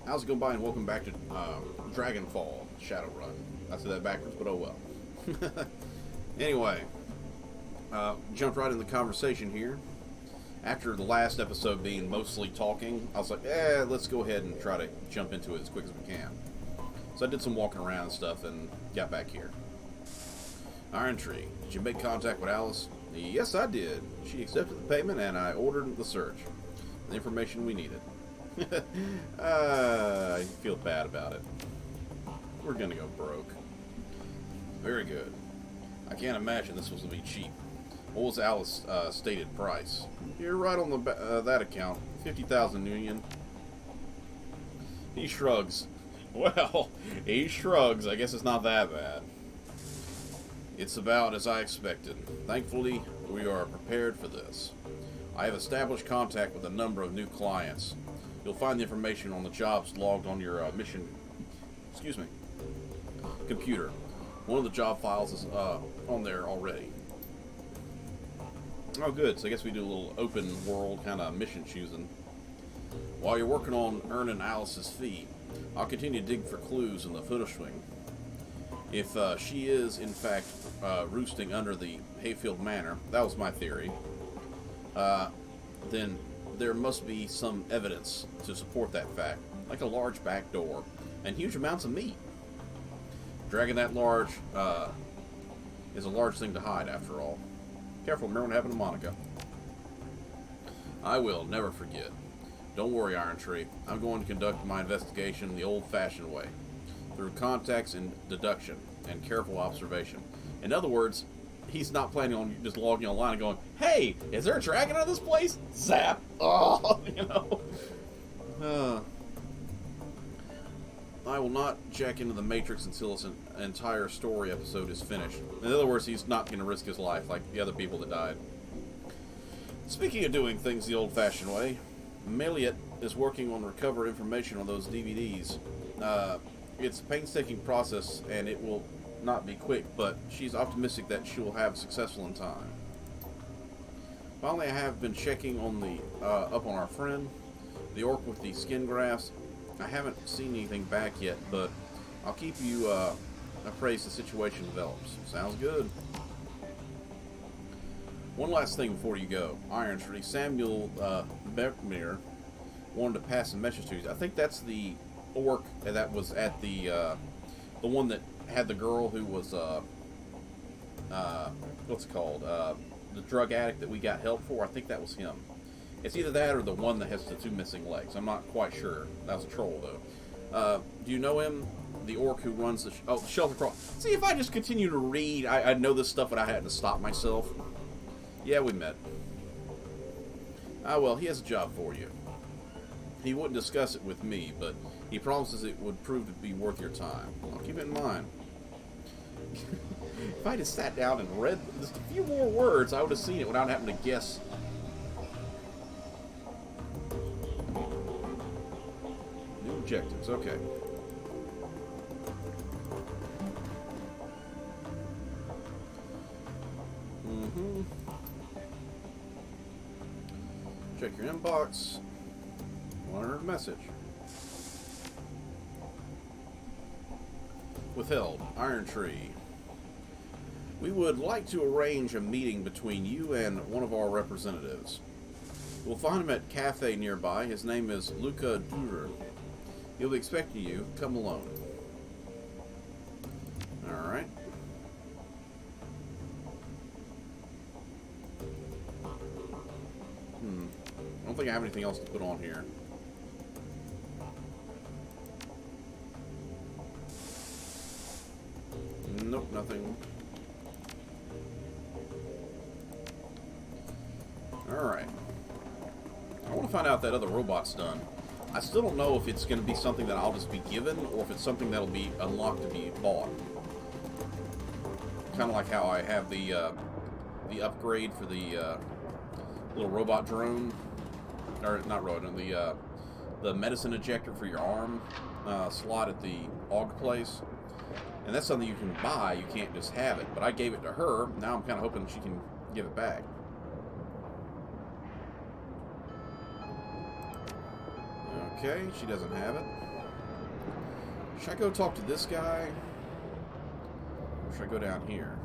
How's it going by and welcome back to Dragonfall, Shadowrun. I said that backwards, but oh well. Anyway, jumped right in the conversation here. After the last episode being mostly talking, I was like, let's go ahead and try to jump into it as quick as we can. So I did some walking around and stuff and got back here. Iron Tree, did you make contact with Alice? Yes, I did. She accepted the payment and I ordered the search. The information we needed. I feel bad about it. We're gonna go broke. Very good. I can't imagine this was to be cheap. What was Alice's stated price? You're right on the that account. 50,000 union. He shrugs. Well, he shrugs. I guess it's not that bad. It's about as I expected. Thankfully, we are prepared for this. I have established contact with a number of new clients. You'll find the information on the jobs logged on your mission. Computer. One of the job files is on there already. Oh, good. So I guess we do a little open world kind of mission choosing. While you're working on earning Alice's fee, I'll continue to dig for clues in the footage swing. If she is, in fact, roosting under the Hayfield Manor, that was my theory, then there must be some evidence to support that fact, like a large back door and huge amounts of meat. Dragging that large is a large thing to hide, after all. Careful, remember what happened to Monica. I will never forget. Don't worry, Iron Tree. I'm going to conduct my investigation the old-fashioned way, through contacts and deduction and careful observation. In other words, he's not planning on just logging online and going, "Hey, is there a dragon on this place?" Zap! Oh, you know. I will not jack into the Matrix until this entire story episode is finished. In other words, he's not going to risk his life like the other people that died. Speaking of doing things the old-fashioned way, Meliot is working on recover information on those DVDs. It's a painstaking process, and it will not be quick, but she's optimistic that she will have successful in time. Finally, I have been checking on the up on our friend, the orc with the skin grafts. I haven't seen anything back yet, but I'll keep you appraised as the situation develops. Sounds good. One last thing before you go. Iron Tree, Samuel Berkmere wanted to pass a message to you. I think that's the orc that was at the one that had the girl who was what's it called? The drug addict that we got help for. I think that was him. It's either that or the one that has the two missing legs. I'm not quite sure. That was a troll, though. Do you know him? The orc who runs the shelter crawl. See, if I just continue to read, I know this stuff, but I had to stop myself. Yeah, we met. Well, he has a job for you. He wouldn't discuss it with me, but he promises it would prove to be worth your time. I'll keep it in mind. If I just sat down and read just a few more words, I would have seen it without having to guess. New objectives, okay. Check your inbox. Learn message. Withheld. Iron Tree. We would like to arrange a meeting between you and one of our representatives. We'll find him at cafe nearby. His name is Luca Durer. He'll be expecting you. Come alone. Alright. I don't think I have anything else to put on here. Nope, nothing. Alright. I want to find out if that other robot's done. I still don't know if it's going to be something that I'll just be given, or if it's something that'll be unlocked to be bought. Kind of like how I have the upgrade for the little robot drone. Or, not rodent, the medicine injector for your arm slot at the AUG place. And that's something you can buy, you can't just have it. But I gave it to her, now I'm kind of hoping she can give it back. Okay, she doesn't have it. Should I go talk to this guy? Or should I go down here?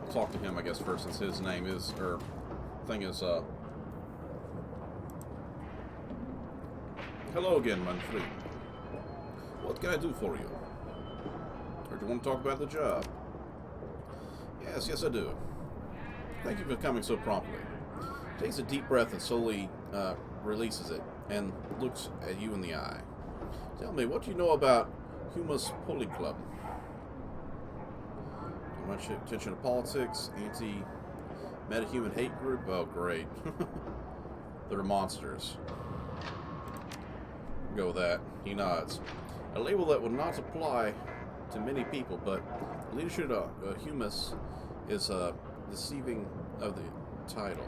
I'll talk to him, I guess, first, since his name is, or thing is, Hello again, Manfred. What can I do for you? Or do you want to talk about the job? Yes, I do. Thank you for coming so promptly. Takes a deep breath and slowly releases it and looks at you in the eye. Tell me, what do you know about Humanis Club? Much attention to politics, anti-metahuman hate group? Oh, great. They're monsters. Go with that. He nods. A label that would not apply to many people, but leadership of Humanis is deceiving of the title.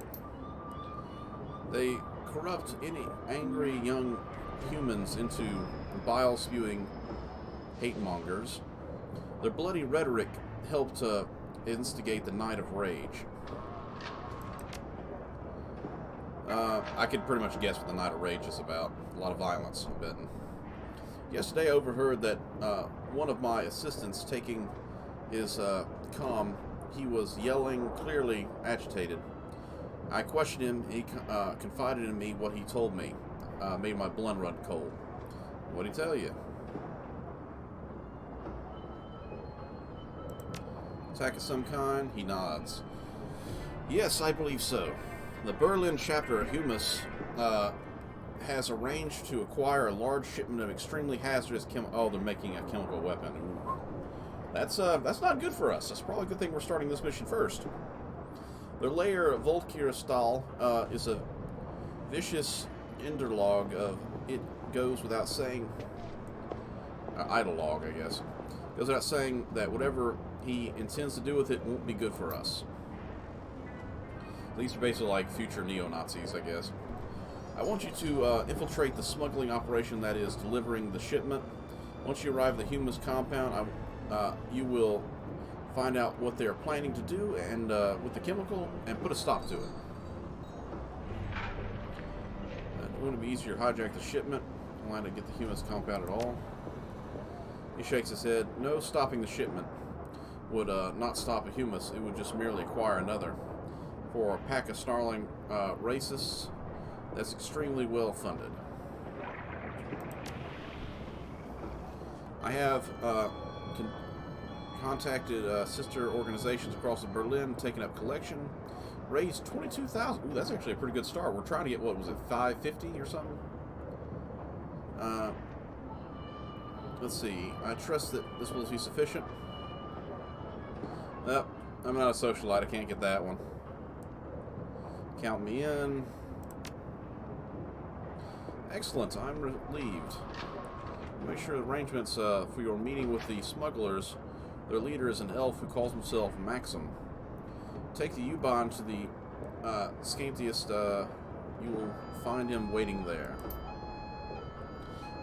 They corrupt any angry young humans into bile-spewing hate-mongers. Their bloody rhetoric helped instigate the Night of Rage. I could pretty much guess what the Night of Rage is about. A lot of violence, I'm betting. Yesterday I overheard that one of my assistants taking his comm, he was yelling, clearly agitated. I questioned him. He confided in me what he told me. Made my blood run cold. What'd he tell you? Attack of some kind? He nods. Yes, I believe so. The Berlin chapter of Humanis has arranged to acquire a large shipment of extremely hazardous oh, they're making a chemical weapon. Ooh. That's not good for us. That's probably a good thing we're starting this mission first. Their layer of Volkir Stahl is a vicious interlog of it goes without saying. Ideologue, I guess. Goes without saying that whatever he intends to do with it won't be good for us. These are basically like future neo-Nazis, I guess. I want you to infiltrate the smuggling operation that is delivering the shipment. Once you arrive at the Humanis compound, you will find out what they are planning to do and with the chemical and put a stop to it. It wouldn't be easier to hijack the shipment, plan to get the Humanis compound at all. He shakes his head. No, stopping the shipment would not stop a Humanis. It would just merely acquire another. For a pack of snarling racists, that's extremely well funded. I have contacted sister organizations across Berlin, taken up collection, raised 22,000. Ooh, that's actually a pretty good start. We're trying to get, what was it, 550 or something? Let's see. I trust that this will be sufficient. Nope, I'm not a socialite. I can't get that one. Count me in. Excellent. I'm relieved. Make sure arrangements for your meeting with the smugglers. Their leader is an elf who calls himself Maxim. Take the U-Bahn to the scantiest. You will find him waiting there.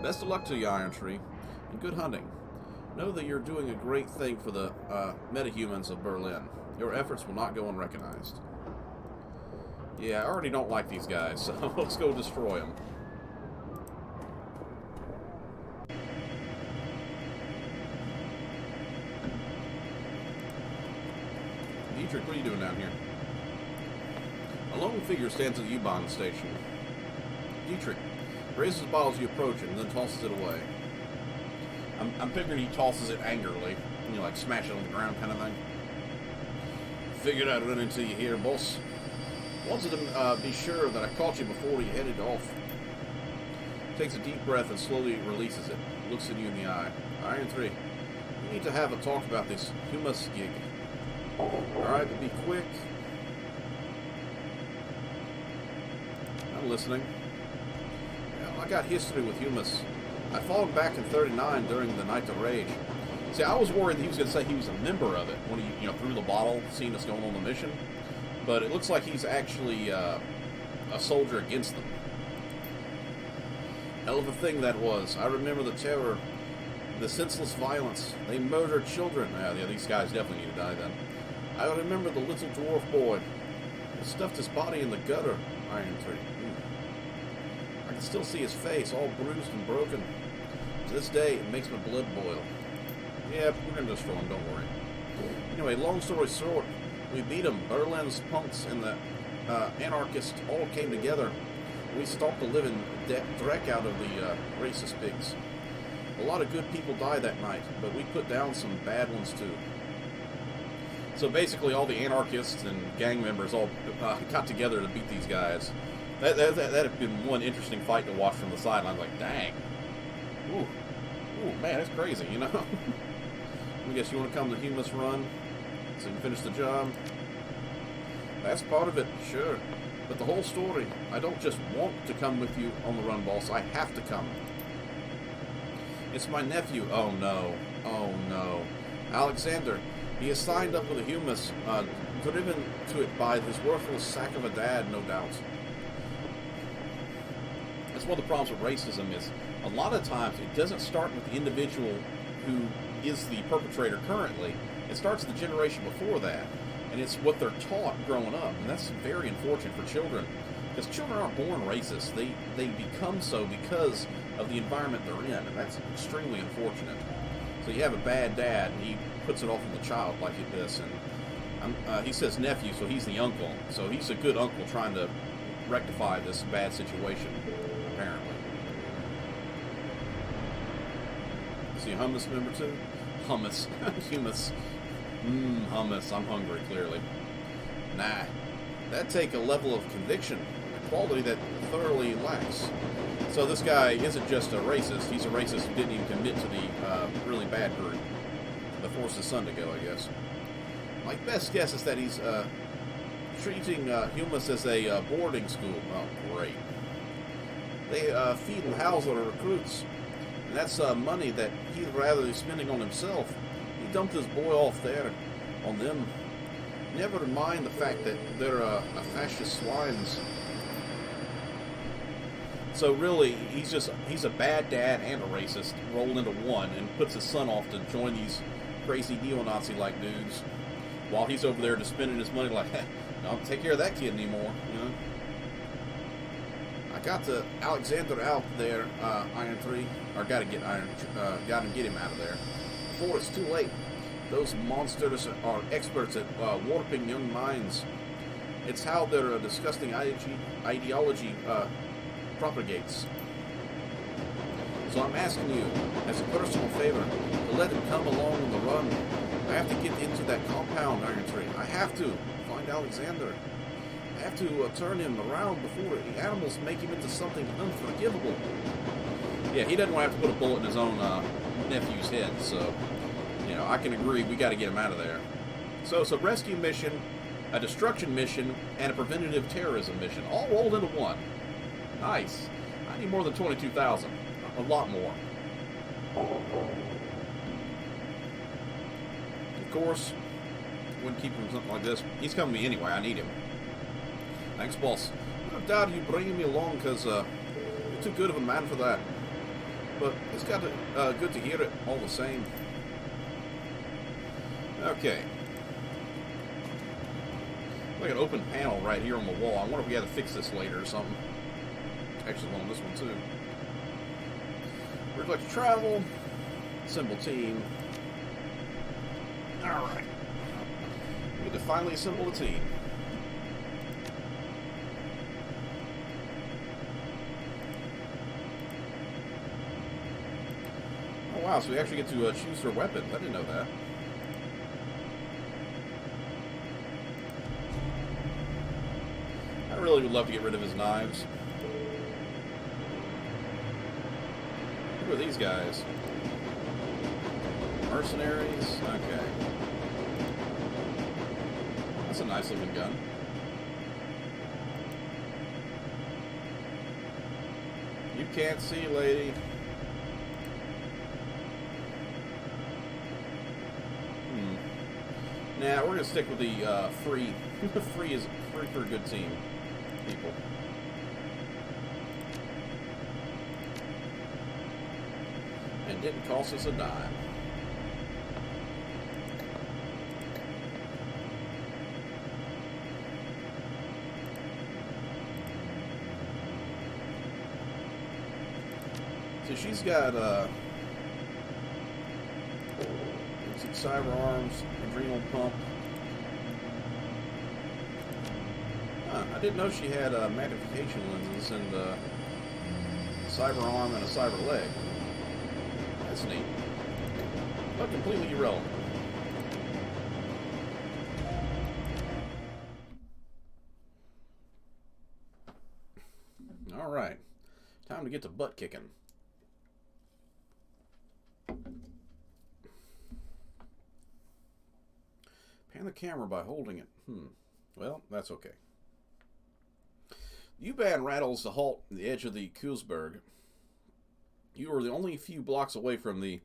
Best of luck to you, Iron Tree, and good hunting. Know that you're doing a great thing for the metahumans of Berlin. Your efforts will not go unrecognized. Yeah, I already don't like these guys, so let's go destroy them. Dietrich, what are you doing down here? A lone figure stands at the U-Bahn station. Dietrich raises the bottle as you approach it and then tosses it away. I'm figuring he tosses it angrily. You know, like smash it on the ground kind of thing. Figured I'd run into you here, boss. Wanted to be sure that I caught you before you headed off. Takes a deep breath and slowly releases it. Looks at you in the eye. Iron 3. We need to have a talk about this Humanis gig. Alright, but be quick. I'm listening. Well, I got history with Humanis. I fought him back in 39 during the Night of Rage. See, I was worried that he was going to say he was a member of it when he, threw the bottle, seeing us going on the mission. But it looks like he's actually a soldier against them. Hell of a thing that was. I remember the terror, the senseless violence. They murdered children. Yeah, these guys definitely need to die then. I remember the little dwarf boy. They stuffed his body in the gutter. Iron 3. I can still see his face, all bruised and broken. To this day, it makes my blood boil. Yeah, we're gonna destroy him, don't worry. Anyway, long story short, we beat him. Berlin's punks and the anarchists all came together. We stopped the living dreck out of the racist pigs. A lot of good people died that night, but we put down some bad ones too. So basically, all the anarchists and gang members all got together to beat these guys. That had been one interesting fight to watch from the sideline. Like, dang. Ooh, man, that's crazy, you know? I guess you want to come to Humanis run so you can finish the job? That's part of it, sure. But the whole story, I don't just want to come with you on the run, boss. I have to come. It's my nephew. Oh, no. Oh, no. Alexander. He is signed up with the Humanis, driven to it by his worthless sack of a dad, no doubt. That's one of the problems with racism is a lot of times it doesn't start with the individual who is the perpetrator currently. It starts the generation before that. And it's what they're taught growing up. And that's very unfortunate for children. Because children aren't born racist. They become so because of the environment they're in. And that's extremely unfortunate. So you have a bad dad, and he puts it off on the child like this. And he says nephew, so he's the uncle. So he's a good uncle trying to rectify this bad situation, apparently. See a hummus member too? Hummus. Humus. Hummus. I'm hungry, clearly. Nah. That'd take a level of conviction, a quality that thoroughly lacks. So this guy isn't just a racist. He's a racist who didn't even commit to the really bad group that forced his son to go, I guess. My best guess is that he's treating Humanis as a boarding school. Oh, great. They feed and house our recruits. And that's money that he'd rather be spending on himself. He dumped his boy off there on them. Never mind the fact that they're a fascist swines. So really, he's a bad dad and a racist rolled into one and puts his son off to join these crazy neo-Nazi-like dudes while he's over there just spending his money like, I don't take care of that kid anymore, you know? I got the Alexander out there, Iron 3, or gotta get him out of there before it's too late. Those monsters are experts at warping young minds. It's how their disgusting ideology propagates. So I'm asking you, as a personal favor, to let him come along on the run. I have to get into that compound, Iron 3. I have to find Alexander. I have to turn him around before the animals make him into something unforgivable. Yeah, he doesn't want to have to put a bullet in his own nephew's head, so, you know, I can agree we got to get him out of there. So it's a rescue mission, a destruction mission, and a preventative terrorism mission, all rolled into one. Nice. I need more than 22,000. A lot more. Of course, wouldn't keep him something like this. He's coming to me anyway. I need him. Thanks, boss. I doubt you bringing me along because you're too good of a man for that. But it's got to, good to hear it all the same. Okay. Like an open panel right here on the wall. I wonder if we got to fix this later or something. Actually, one on this one too. We'd like to travel. Assemble team. Alright. We need to finally assemble a team. Oh wow, so we actually get to choose their weapons. I didn't know that. I really would love to get rid of his knives. Who are these guys? Mercenaries? Okay. That's a nice looking gun. You can't see, lady. Nah, we're gonna stick with the free. Free is free for a good team. People. And didn't cost us a dime. So she's got cyber arms, adrenal pump. Huh, I didn't know she had magnification lenses and cyber arm and a cyber leg. That's neat. But completely irrelevant. Alright. Time to get to butt kicking. Pan the camera by holding it. Well, that's okay. The U-Bahn rattles to halt at the edge of the Kuhlsberg. You are the only few blocks away from the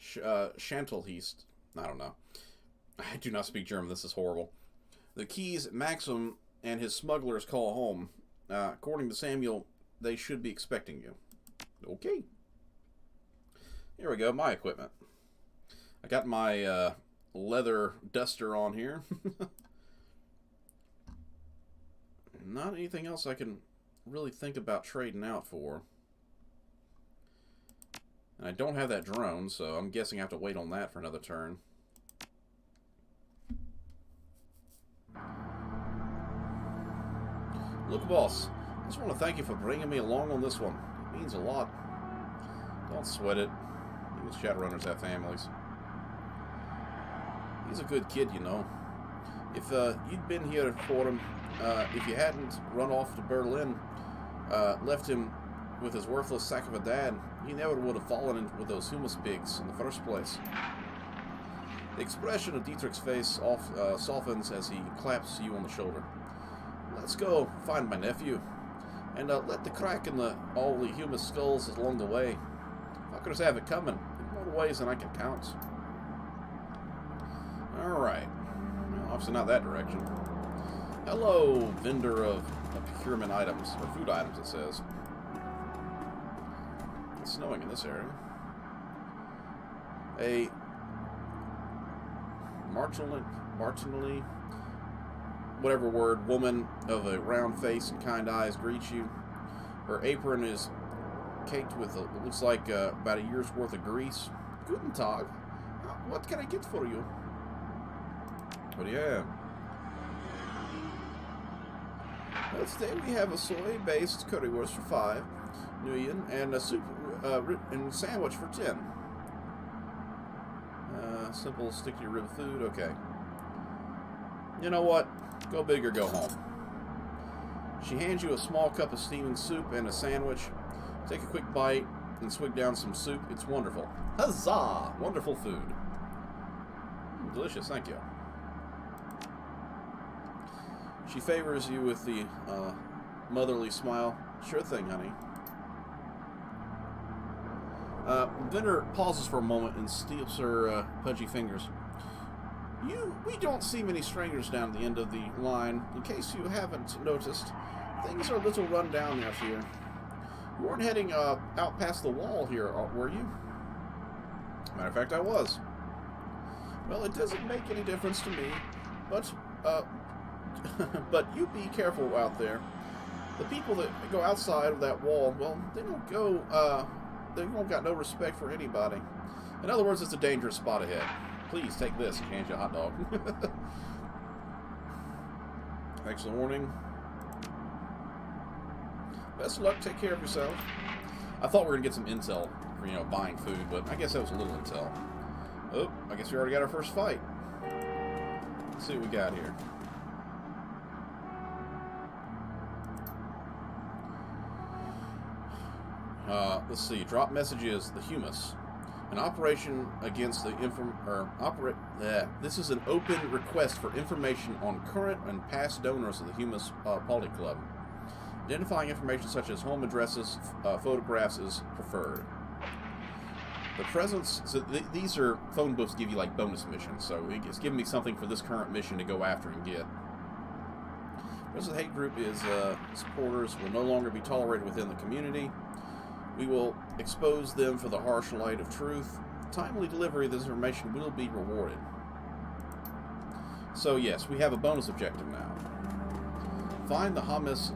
Chantelheist. I don't know. I do not speak German. This is horrible. The keys Maxim and his smugglers call home. According to Samuel, they should be expecting you. Okay. Here we go. My equipment. I got my leather duster on here. Not anything else I can really think about trading out for. And I don't have that drone, so I'm guessing I have to wait on that for another turn. Look, boss, I just want to thank you for bringing me along on this one. It means a lot. Don't sweat it. Even Shadowrunners have families. He's a good kid, you know. If you'd been here for him, if you hadn't run off to Berlin, left him with his worthless sack of a dad, he never would have fallen in with those Humanis pigs in the first place. The expression of Dietrich's face softens as he claps you on the shoulder. Let's go find my nephew, and let the crack in all the Humanis skulls along the way. Fuckers have it coming in more ways than I can count. Alright. Well, obviously not that direction. Hello, vendor of procurement items, or food items, it says. It's snowing in this area. A marginally, whatever word, woman of a round face and kind eyes greets you. Her apron is caked with what looks like about a year's worth of grease. Guten Tag. What can I get for you? What do you have? Well, today we have a soy-based currywurst for 5 nuyen and a soup and sandwich for 10. Simple stick-to-your-rib food. Okay. You know what? Go big or go home. She hands you a small cup of steaming soup and a sandwich. Take a quick bite and swig down some soup. It's wonderful. Huzzah! Wonderful food. Delicious, thank you. She favors you with the motherly smile. Sure thing, honey. Vendor pauses for a moment and steeps her pudgy fingers. We don't see many strangers down the end of the line. In case you haven't noticed, things are a little run down out here. You weren't heading out past the wall here, were you? Matter of fact, I was. Well, it doesn't make any difference to me, but but you be careful out there. The people that go outside of that wall, well, they don't got no respect for anybody. In other words, it's a dangerous spot ahead. Please take this and hand you a hot dog. Thanks for the warning. Best of luck. Take care of yourself. I thought we were going to get some intel for, buying food, but I guess that was a little intel. Oh, I guess we already got our first fight. Let's see what we got here. Let's see. Drop messages. The Humanis. An operation against the This is an open request for information on current and past donors of the Humanis Poly Club. Identifying information such as home addresses, photographs is preferred. The presence. So these are phone books give you like bonus missions. So it's giving me something for this current mission to go after and get. The rest of the hate group is supporters will no longer be tolerated within the community. We will expose them for the harsh light of truth. Timely delivery of this information will be rewarded. So yes, we have a bonus objective now. Find the Humanis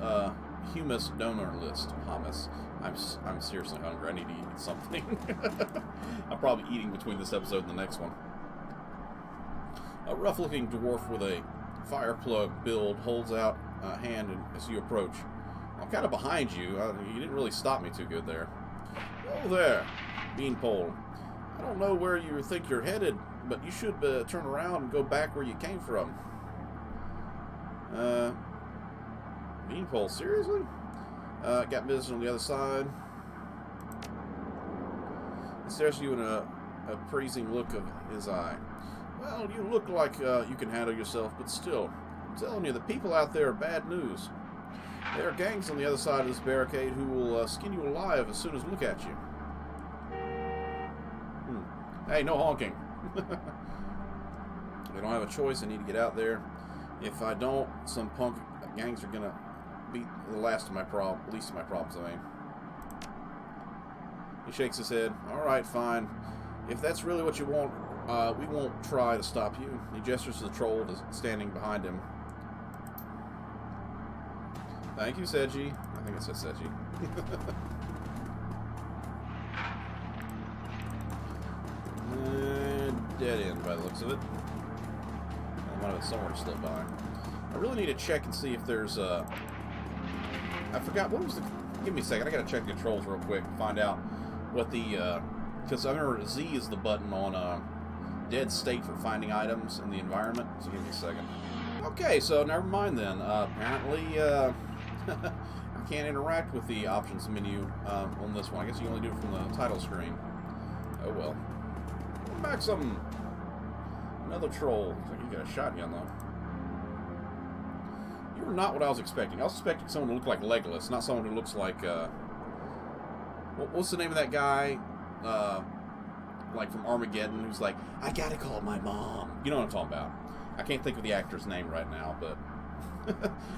Humus donor list. Hummus. I'm seriously hungry. I need to eat something. I'm probably eating between this episode and the next one. A rough-looking dwarf with a fire plug build holds out a hand as you approach. I'm kind of behind you. You didn't really stop me too good there. Oh there, Beanpole. I don't know where you think you're headed, but you should turn around and go back where you came from. Beanpole, seriously? Got business on the other side. He stares at you in a appraising look of his eye. Well, you look like you can handle yourself, but still, I'm telling you, the people out there are bad news. There are gangs on the other side of this barricade who will skin you alive as soon as look at you. Hey, no honking. They don't have a choice. I need to get out there. If I don't, some punk gangs are gonna beat the least of my problems. I mean. He shakes his head. All right, fine. If that's really what you want, we won't try to stop you. He gestures to the troll that's standing behind him. Thank you, Seiji. I think it says Seiji. Dead end by the looks of it. I might have somewhere to slip by. I really need to check and see if there's I forgot, what was the... Give me a second, I gotta check the controls real quick and find out what the, because I remember Z is the button on, Dead State for finding items in the environment, so give me a second. Okay, so never mind then. Apparently, I can't interact with the options menu, on this one. I guess you only do it from the title screen. Oh well. Back some... Another troll. Looks like you got a shotgun, though. You were not what I was expecting. I was expecting someone to look like Legolas, not someone who looks like, what's the name of that guy, like from Armageddon, who's like, I gotta call my mom. You know what I'm talking about. I can't think of the actor's name right now, but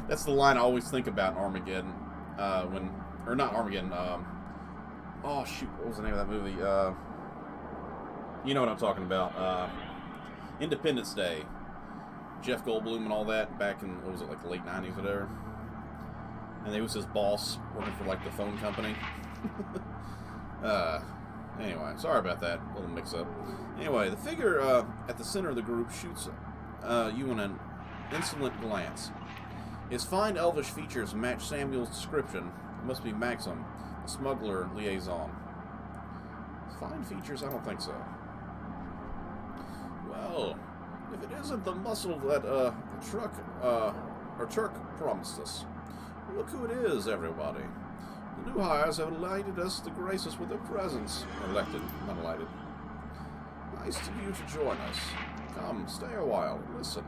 that's the line I always think about in Armageddon, or not Armageddon, oh shoot, what was the name of that movie, you know what I'm talking about, Independence Day. Jeff Goldblum and all that back in, what was it, like the late 90s or whatever. And he was his boss working for like the phone company. Anyway, sorry about that little mix up. Anyway, the figure at the center of the group shoots you in an insolent glance. His fine elvish features match Samuel's description. It must be Maxim, the smuggler liaison. Fine features? I don't think so. Well, if it isn't the muscle that Turk promised us. Look who it is, everybody. The new hires have lighted us to grace us with their presence. Elected, not lighted. Nice of you to join us. Come, stay a while, listen.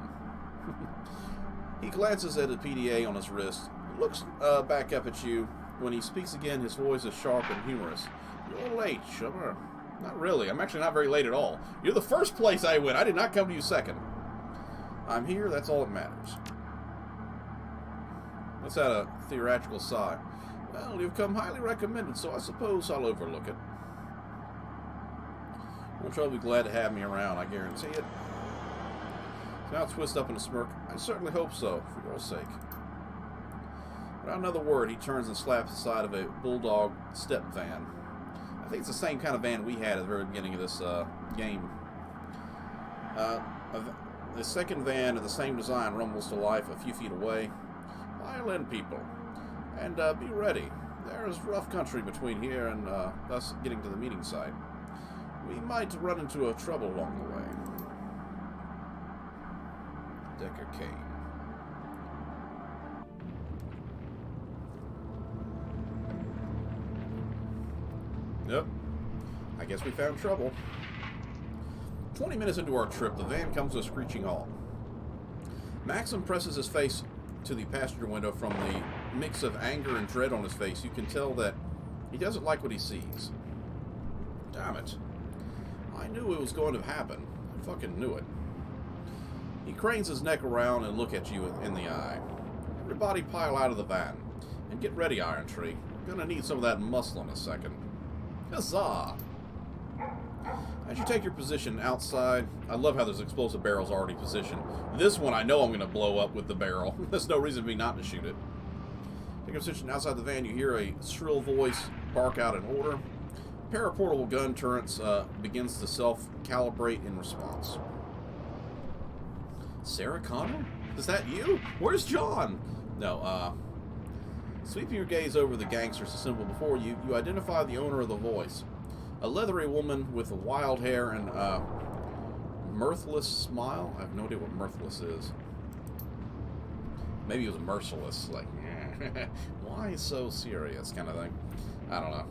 He glances at a PDA on his wrist, looks back up at you. When he speaks again, his voice is sharp and humorous. You're late, Shimmer. Not really. I'm actually not very late at all. You're the first place I went. I did not come to you second. I'm here. That's all that matters. Let's add a theatrical sigh. Well, you've come highly recommended, so I suppose I'll overlook it. Won't you all be glad to have me around, I guarantee it. So now twist up in a smirk. I certainly hope so, for your sake. Without another word, he turns and slaps the side of a bulldog step van. I think it's the same kind of van we had at the very beginning of this game. The second van of the same design rumbles to life a few feet away. Pile in, people, and be ready. There is rough country between here and us getting to the meeting site. We might run into a trouble along the way. Decker Kane. Yep. I guess we found trouble. 20 minutes into our trip, the van comes to a screeching halt. Maxim presses his face to the passenger window. From the mix of anger and dread on his face, you can tell that he doesn't like what he sees. Damn it. I knew it was going to happen. I fucking knew it. He cranes his neck around and looks at you in the eye. Everybody pile out of the van. And get ready, Iron Tree. We're gonna need some of that muscle in a second. Huzzah! As you take your position outside, I love how there's explosive barrels already positioned. This one I know I'm going to blow up with the barrel. There's no reason for me not to shoot it. Take Paying attention outside the van, you hear a shrill voice bark out an order. A pair of portable gun turrets begins to self-calibrate in response. Sarah Connor? Is that you? Where's John? No, sweeping your gaze over the gangsters assembled before you, you identify the owner of the voice. A leathery woman with wild hair and mirthless smile. I have no idea what mirthless is. Maybe it was merciless, like, why so serious kind of thing. I don't know.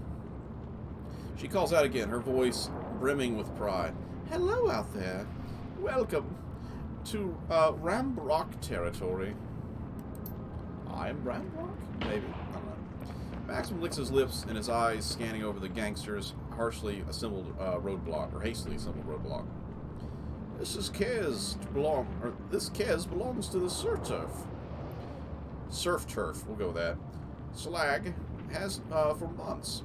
She calls out again, her voice brimming with pride. Hello out there. Welcome to Ramrock territory. I'm Ramrock? Maybe. I don't know. Maxim licks his lips and his eyes scanning over the gangsters' harshly assembled roadblock, or hastily assembled roadblock. This Kez belongs to the surf turf. Surf turf, we'll go with that. Slag has for months.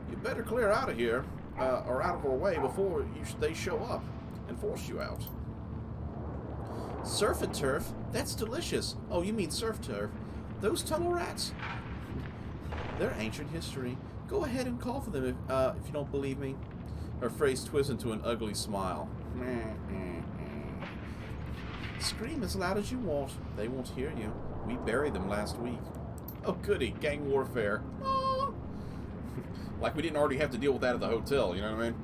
You better clear out of here, or out of our way before they show up and force you out. Surf and turf? That's delicious. Oh, you mean surf turf? Those tunnel rats? They're ancient history. Go ahead and call for them if you don't believe me. Her face twists into an ugly smile. Scream as loud as you want. They won't hear you. We buried them last week. Oh, goody. Gang warfare. Like we didn't already have to deal with that at the hotel, you know what I mean?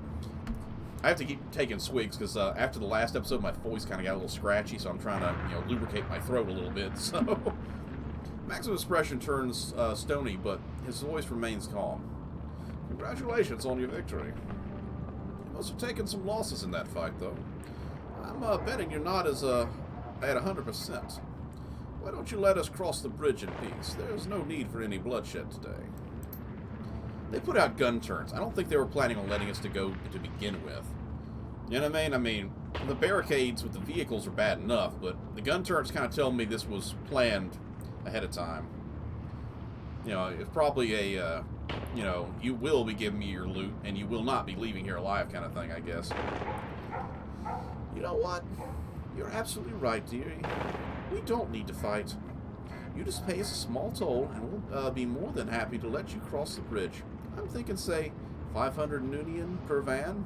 I have to keep taking swigs because after the last episode, my voice kind of got a little scratchy, so I'm trying to, lubricate my throat a little bit. So, Maxim's expression turns stony, but his voice remains calm. Congratulations on your victory. You must have taken some losses in that fight, though. I'm betting you're not as at 100%. Why don't you let us cross the bridge in peace? There's no need for any bloodshed today. They put out gun turrets. I don't think they were planning on letting us to go to begin with. You know what I mean? I mean, the barricades with the vehicles are bad enough, but the gun turrets kind of tell me this was planned ahead of time. It's probably a, you will be giving me your loot, and you will not be leaving here alive kind of thing, I guess. You know what? You're absolutely right, dearie. We don't need to fight. You just pay us a small toll, and we'll be more than happy to let you cross the bridge. I'm thinking, say, 500 Noonian per van?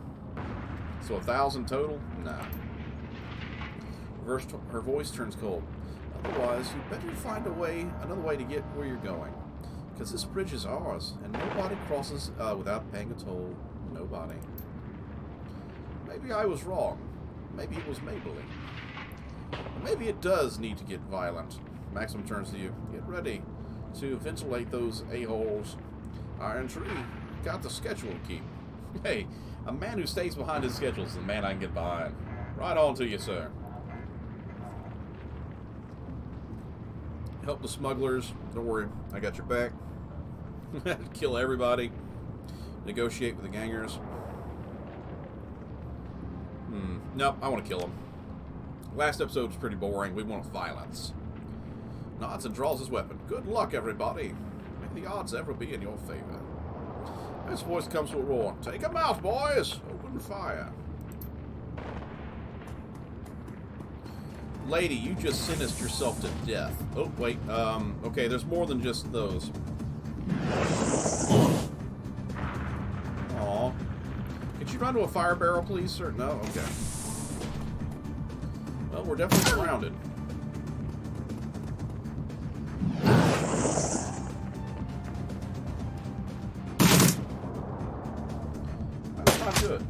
So 1,000 total? Nah. Her voice turns cold. Otherwise, you better find another way to get where you're going. Because this bridge is ours, and nobody crosses without paying a toll. Nobody. Maybe I was wrong. Maybe it was Maybelline. Maybe it does need to get violent. Maxim turns to you. Get ready to ventilate those a-holes. Iron Tree, got the schedule to keep. Hey, a man who stays behind his schedule is the man I can get behind. Right on to you, sir. Help the smugglers. Don't worry, I got your back. Kill everybody. Negotiate with the gangers. Nope, I want to kill them. Last episode was pretty boring. We want violence. Nods and draws his weapon. Good luck, everybody. May the odds ever be in your favor. His voice comes to a roar. Take him out, boys! Open fire. Lady, you just sentenced yourself to death. Oh, wait. Okay, there's more than just those. Aw. Could you run to a fire barrel, please, sir? No? Okay. Well, we're definitely surrounded. That's not good.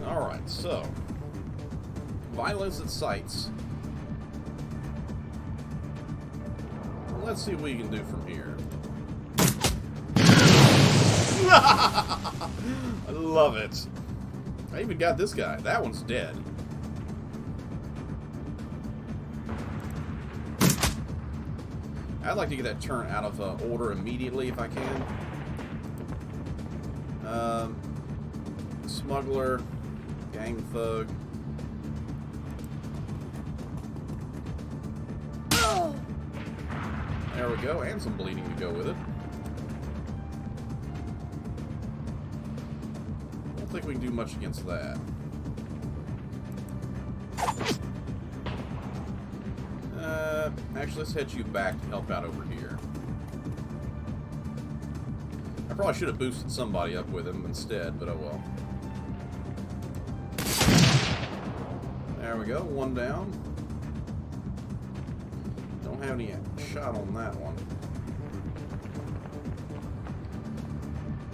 Alright, so. Violence at sites. Let's see what we can do from here. I love it. I even got this guy. That one's dead. I'd like to get that turn out of order immediately if I can. Smuggler, gang thug. There we go, and some bleeding to go with it. I don't think we can do much against that. Actually, let's head you back to help out over here. I probably should have boosted somebody up with him instead, but oh well. There we go, one down. Don't have any shot on that one.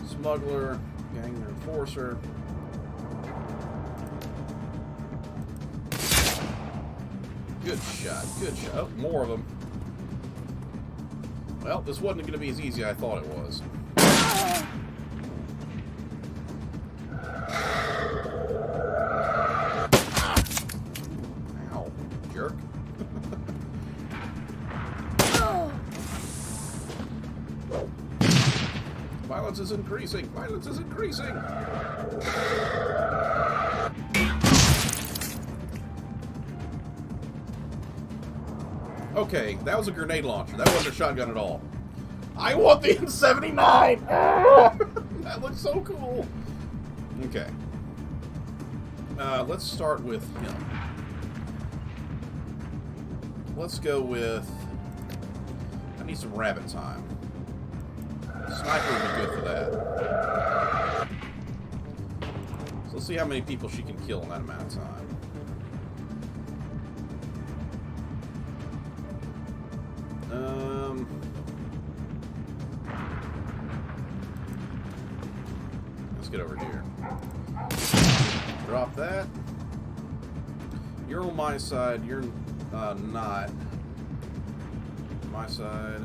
Smuggler, gang enforcer. Good shot, good shot. Oh, more of them. Well, this wasn't going to be as easy as I thought it was. Ow, jerk. Violence is increasing. Violence is increasing. Okay, that was a grenade launcher. That wasn't a shotgun at all. I want the M79! That looks so cool. Okay. Let's start with him. Let's go with... I need some rabbit time. Sniper would be good for that. So let's see how many people she can kill in that amount of time. Let's get over here. Drop that. You're on my side. You're not. My side.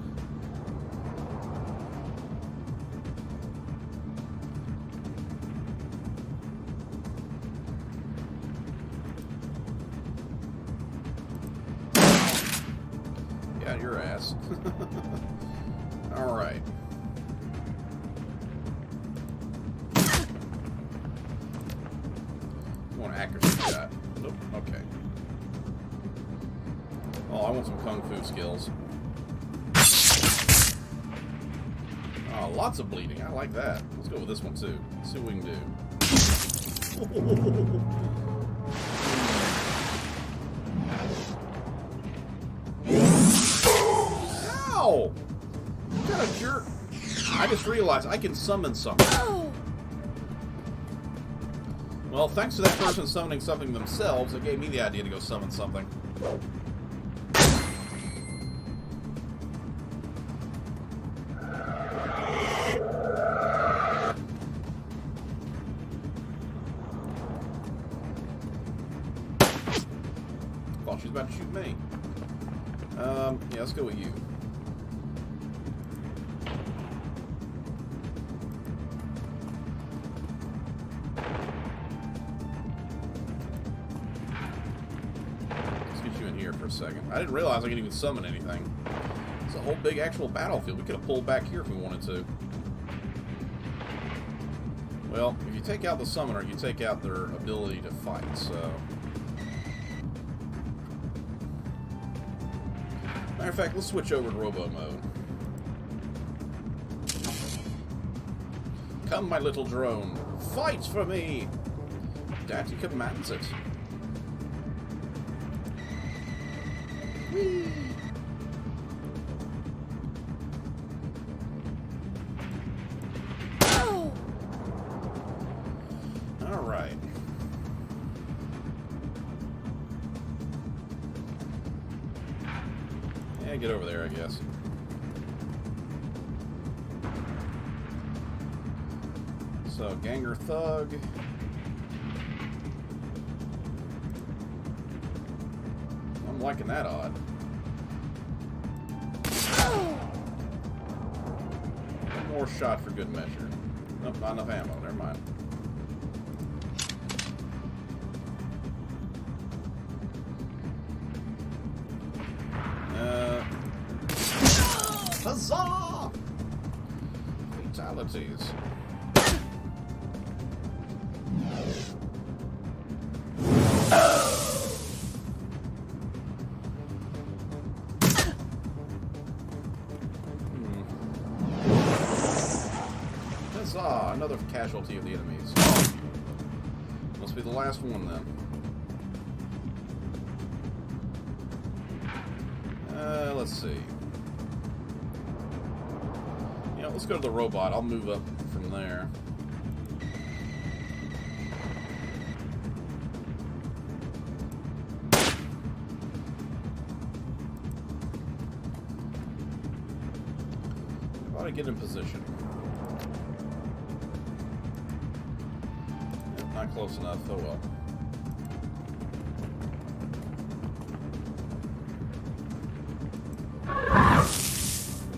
Got your ass. All right. You want an accuracy shot? Nope. Okay. Oh, I want some kung fu skills. Oh, lots of bleeding. I like that. Let's go with this one too. See what we can do. Ow! What kind of jerk? I just realized I can summon something. Well, thanks to that person summoning something themselves, it gave me the idea to go summon something. Thought she was about to shoot me. Yeah, let's go with you. For a second. I didn't realize I could even summon anything. It's a whole big actual battlefield. We could have pulled back here if we wanted to. Well, if you take out the summoner, you take out their ability to fight, so... Matter of fact, let's switch over to Robo mode. Come, my little drone. Fight for me! Daddy commands it. Whee! All right. Yeah, get over there, I guess. So, Ganger Thug. I'm liking that odd. One more shot for good measure. Nope, not enough ammo. Never mind. Huzzah! Fatalities. Huzzah! Another casualty of the enemies. Must be the last one then. Let's see. You know, let's go to the robot. I'll move up from there. How do I get in position? Not close enough, oh well.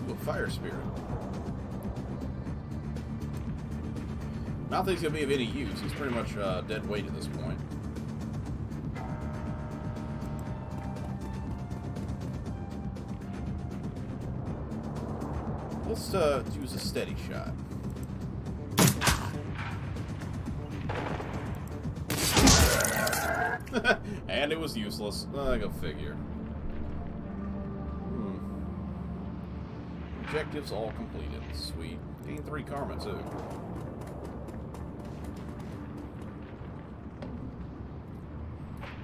Ooh, a fire spirit. Not that he's going to be of any use. He's pretty much dead weight at this point. Let's use a steady shot. And it was useless. Go figure. Objectives all completed. Sweet. Gain 3 karma, too.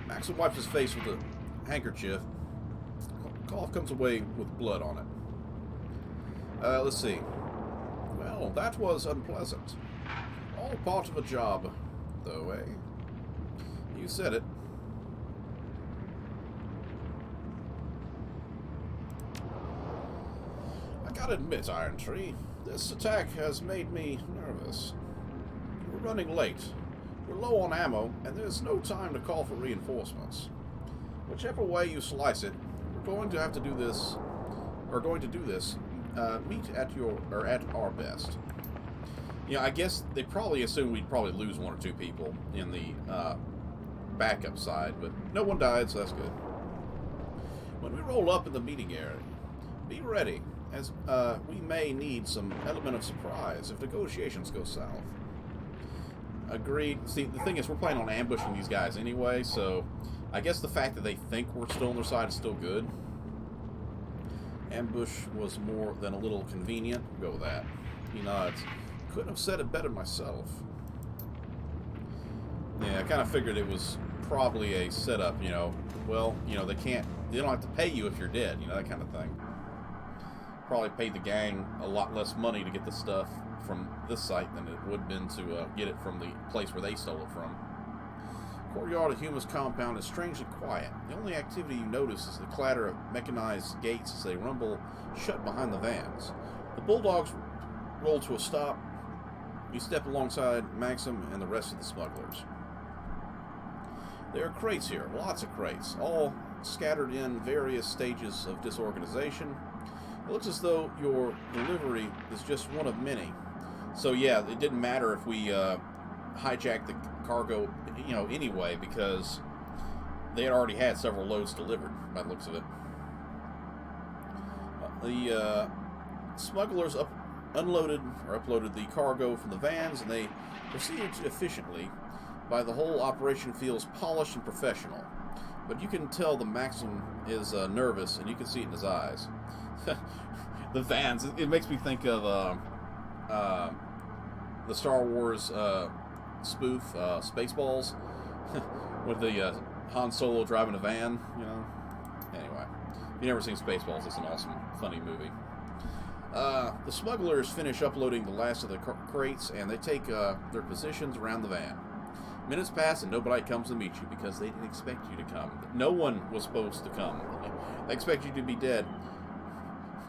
Maxim wipes his face with a handkerchief. Cough comes away with blood on it. Let's see. Well, that was unpleasant. All part of a job, though, eh? You said it. I gotta admit, Iron Tree, this attack has made me nervous. We're running late. We're low on ammo, and there's no time to call for reinforcements. Whichever way you slice it, we're going to have to do this, meet at our best. You know, I guess they probably assumed we'd probably lose 1 or 2 people in the backup side, but no one died, so that's good. When we roll up in the meeting area, be ready, as we may need some element of surprise if negotiations go south. Agreed. See, the thing is, we're planning on ambushing these guys anyway, so I guess the fact that they think we're still on their side is still good. Ambush was more than a little convenient. We'll go with that. He nods. Couldn't have said it better myself. Yeah, I kind of figured it was probably a setup, you know. Well, you know, they don't have to pay you if you're dead, you know, that kind of thing. Probably paid the gang a lot less money to get the stuff from this site than it would have been to get it from the place where they stole it from. Courtyard of Humanis compound is strangely quiet. The only activity you notice is the clatter of mechanized gates as they rumble shut behind the vans. The bulldogs roll to a stop. You step alongside Maxim and the rest of the smugglers. There are crates here, lots of crates, all scattered in various stages of disorganization. It looks as though your delivery is just one of many. So yeah, it didn't matter if we hijacked the cargo, you know, anyway, because they had already had several loads delivered, by the looks of it. The smugglers uploaded the cargo from the vans, and they proceeded efficiently. By the whole operation feels polished and professional. But you can tell the Maxim is nervous, and you can see it in his eyes. The vans, it makes me think of the Star Wars spoof, Spaceballs, with the Han Solo driving a van, you know. Anyway, if you've never seen Spaceballs, it's an awesome, funny movie. The smugglers finish uploading the last of the crates, and they take their positions around the van. Minutes pass, and nobody comes to meet you because they didn't expect you to come. No one was supposed to come. They expect you to be dead.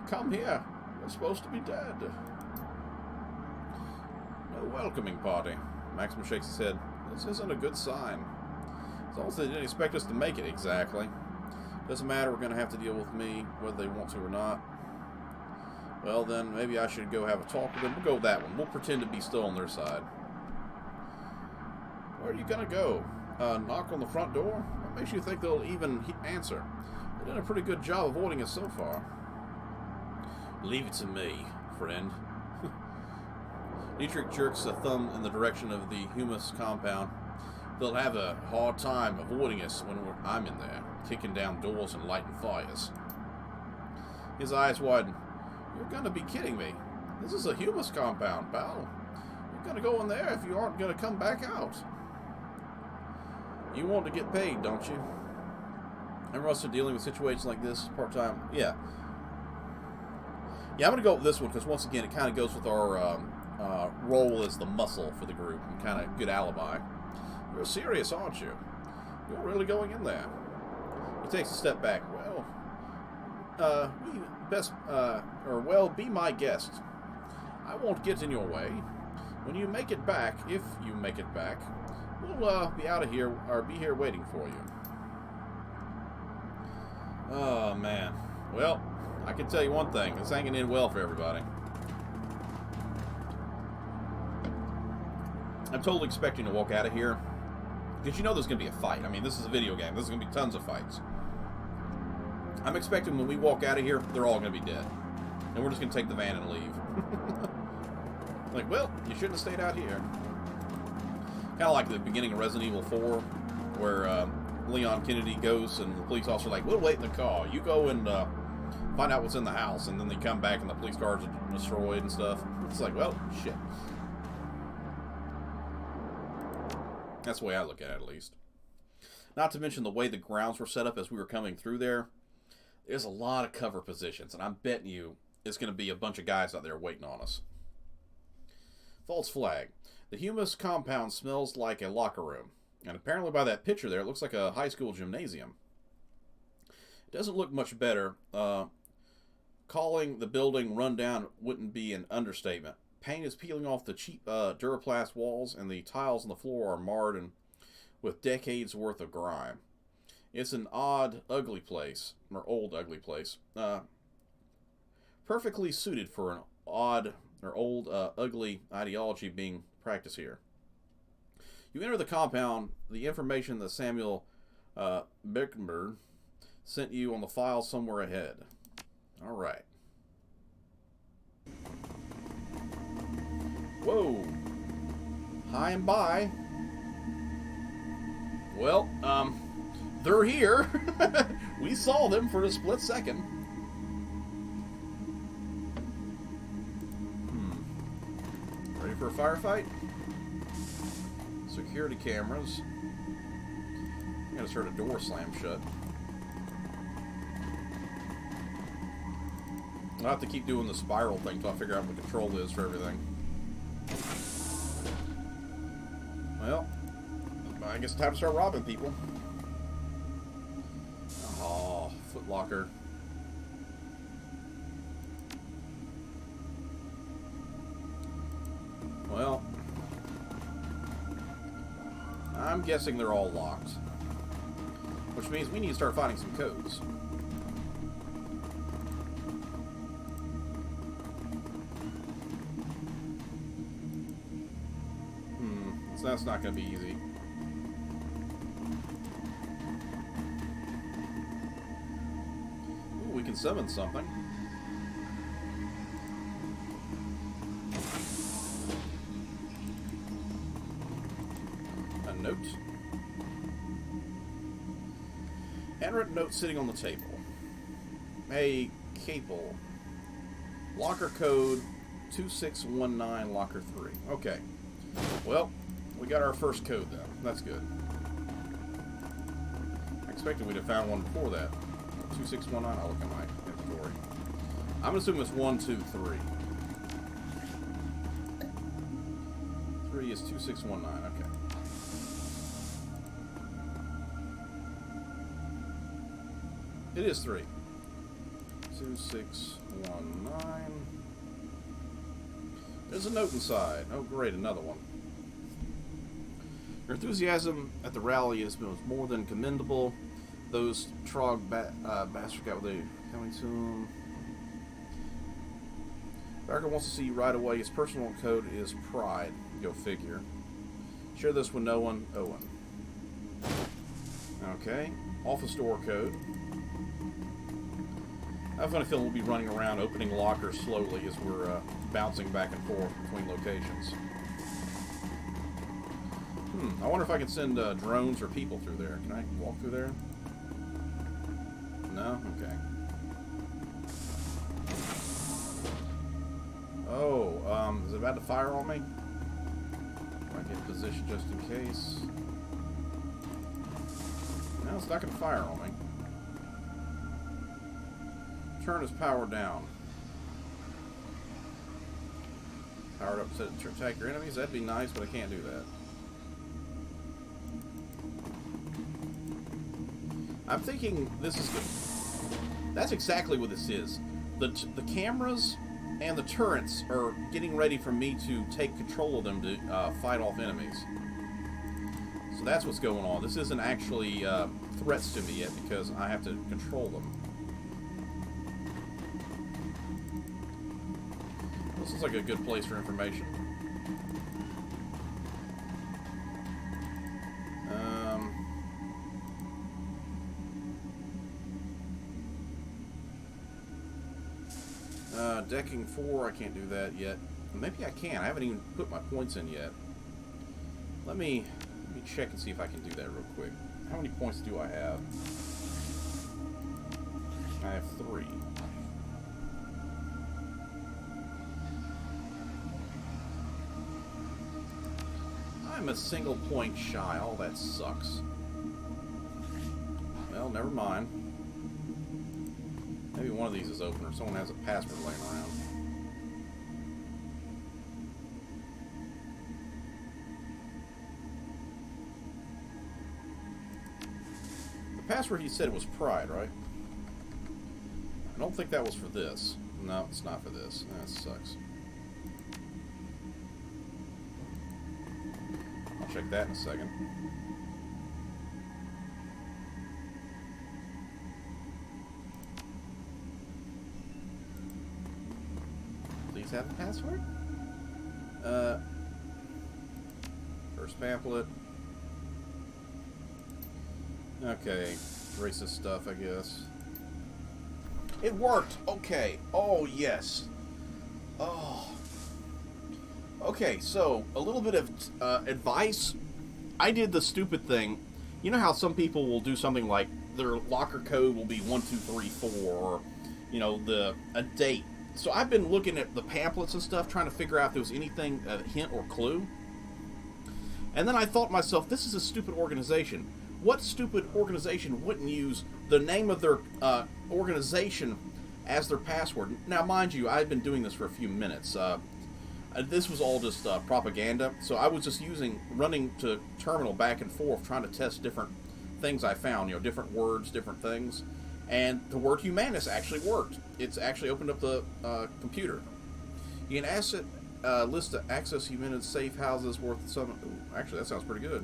Come here. We're supposed to be dead. No welcoming party. Maxim shakes his head. This isn't a good sign. It's almost they didn't expect us to make it, exactly. Doesn't matter, we're going to have to deal with me, whether they want to or not. Well, then, maybe I should go have a talk with them. We'll go with that one. We'll pretend to be still on their side. Where are you going to go? Knock on the front door? What makes you think they'll even answer? They've done a pretty good job avoiding us so far. Leave it to me, friend. Dietrich jerks a thumb in the direction of the Humanis compound. They'll have a hard time avoiding us when I'm in there, kicking down doors and lighting fires. His eyes widen. You're going to be kidding me. This is a Humanis compound, pal. You're going to go in there if you aren't going to come back out. You want to get paid, don't you? Everyone else are dealing with situations like this part-time. Yeah. Yeah, I'm going to go with this one because, once again, it kind of goes with our role as the muscle for the group and kind of good alibi. You're serious, aren't you? You're really going in there. He takes a step back. Well, be my guest. I won't get in your way. When you make it back, if you make it back, we'll be out of here, or be here waiting for you. Oh, man. Well, I can tell you one thing. It's hanging in well for everybody. I'm totally expecting to walk out of here, because you know there's going to be a fight. I mean, this is a video game. There's going to be tons of fights. I'm expecting when we walk out of here, they're all going to be dead. And we're just going to take the van and leave. Like, well, you shouldn't have stayed out here. Kind of like the beginning of Resident Evil 4, where Leon Kennedy goes and the police officer are like, we'll wait in the car. You go and find out what's in the house. And then they come back and the police cars are destroyed and stuff. It's like, well, shit. That's the way I look at it, at least. Not to mention the way the grounds were set up as we were coming through there. There's a lot of cover positions, and I'm betting you it's going to be a bunch of guys out there waiting on us. False flag. The Humanis compound smells like a locker room. And apparently by that picture there, it looks like a high school gymnasium. It doesn't look much better. Calling the building run down wouldn't be an understatement. Paint is peeling off the cheap Duraplast walls, and the tiles on the floor are marred and with decades worth of grime. It's an odd, ugly place, or old, ugly place. Perfectly suited for an odd or old, ugly ideology being practiced here. You enter the compound. The information that Samuel Birkenberg sent you on the file somewhere ahead. All right. Whoa. Hi and bye. Well, they're here. We saw them for a split second. Ready for a firefight? Security cameras. I'm gonna start a door slam shut. I'll have to keep doing the spiral thing until I figure out what the control is for everything. Well, I guess it's time to start robbing people. Oh, Footlocker. Well, I'm guessing they're all locked. Which means we need to start finding some codes. So that's not going to be easy. Ooh, we can summon something. A note. Handwritten note sitting on the table. A cable. Locker code 2619 locker 3. Okay. Well, we got our first code, though. That's good. I expected we'd have found one before that. 2619. I'll look at my inventory. I'm assuming it's 1, 2, 3. 3 is 2619. Okay. It is 3. 2619. There's a note inside. Oh, great, another one. Your enthusiasm at the rally has been more than commendable. Those Trog bastards got what they coming soon. Barker wants to see you right away. His personal code is Pride. Go figure. Share this with no one. Owen. Okay. Office door code. I have a feeling we'll be running around opening lockers slowly as we're bouncing back and forth between locations. I wonder if I can send drones or people through there. Can I walk through there? No? Okay. Oh, is it about to fire on me? I get in position just in case. No, it's not going to fire on me. Turn his power down. Powered up to attack your enemies? That'd be nice, but I can't do that. I'm thinking this is good. That's exactly what this is. The cameras and the turrets are getting ready for me to take control of them to fight off enemies. So that's what's going on. This isn't actually threats to me yet because I have to control them. This is like a good place for information. Decking 4, I can't do that yet. Maybe I can. I haven't even put my points in yet. Let me check and see if I can do that real quick. How many points do I have? I have 3. I'm a single point shy. Oh, that sucks. Well, never mind. Maybe one of these is open or someone has a password laying around. The password he said was pride, right? I don't think that was for this. No, it's not for this. That sucks. I'll check that in a second. Have a password? First pamphlet. Okay, racist stuff, I guess. It worked! Okay. Oh, yes. Oh. Okay, so, a little bit of advice. I did the stupid thing. You know how some people will do something like their locker code will be 1234, or, you know, a date. So I've been looking at the pamphlets and stuff, trying to figure out if there was anything, a hint or clue. And then I thought to myself, this is a stupid organization. What stupid organization wouldn't use the name of their organization as their password? Now, mind you, I've been doing this for a few minutes. This was all just propaganda. So I was just running to terminal back and forth, trying to test different things I found, you know, different words, different things. And the word Humanis actually worked. It's actually opened up the computer. You can list to access Humanis safe houses worth some... Ooh, actually, that sounds pretty good.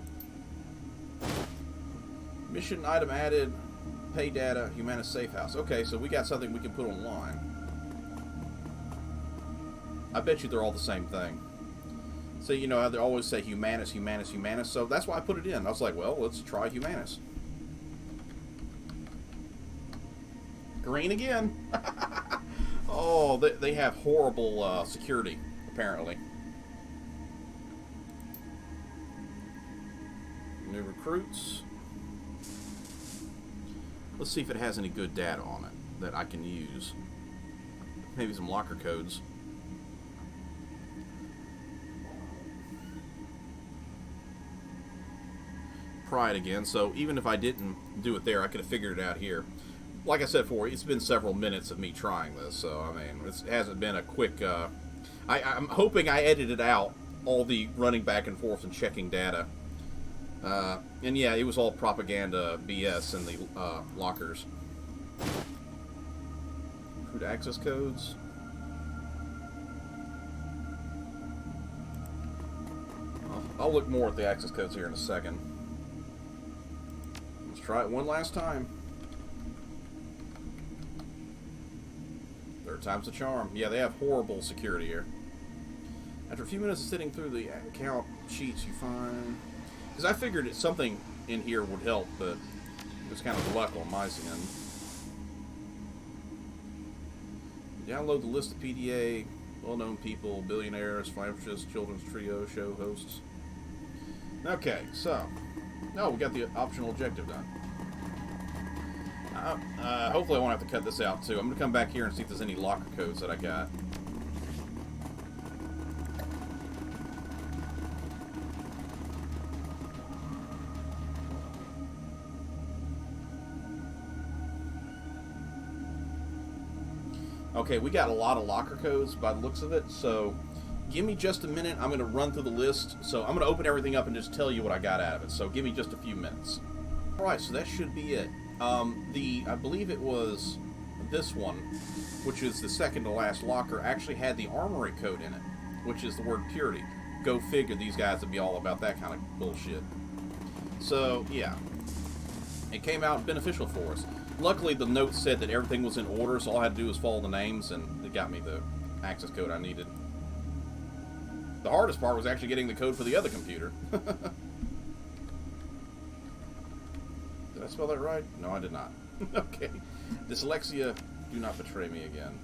Mission item added. Pay data. Humanis safe house. Okay, so we got something we can put online. I bet you they're all the same thing. So, you know how they always say Humanis, Humanis, Humanis. So that's why I put it in. I was like, well, let's try Humanis. Green again. Oh, they have horrible security, apparently. New recruits. Let's see if it has any good data on it that I can use. Maybe some locker codes. Pride again. So even if I didn't do it there, I could have figured it out here. Like I said before, it's been several minutes of me trying this, so, I mean, it hasn't been a quick, I'm hoping I edited out all the running back and forth and checking data. And yeah, it was all propaganda BS in the lockers. Recruit access codes. I'll look more at the access codes here in a second. Let's try it one last time. Third time's the charm. Yeah, they have horrible security here. After a few minutes of sitting through the account sheets, you find... Because I figured something in here would help, but it was kind of luck on my end. Download the list of PDA, well-known people, billionaires, philanthropists, children's trio, show hosts. Okay, so... No, we got the optional objective done. Hopefully I won't have to cut this out, too. I'm going to come back here and see if there's any locker codes that I got. Okay, we got a lot of locker codes by the looks of it, so give me just a minute. I'm going to run through the list. So I'm going to open everything up and just tell you what I got out of it. So give me just a few minutes. Alright, so that should be it. I believe it was this one, which is the second to last locker, actually had the armory code in it, which is the word purity. Go figure, these guys would be all about that kind of bullshit. So, yeah. It came out beneficial for us. Luckily, the note said that everything was in order, so all I had to do was follow the names, and it got me the access code I needed. The hardest part was actually getting the code for the other computer. Did I spell that right? No, I did not. Okay. Dyslexia, do not betray me again.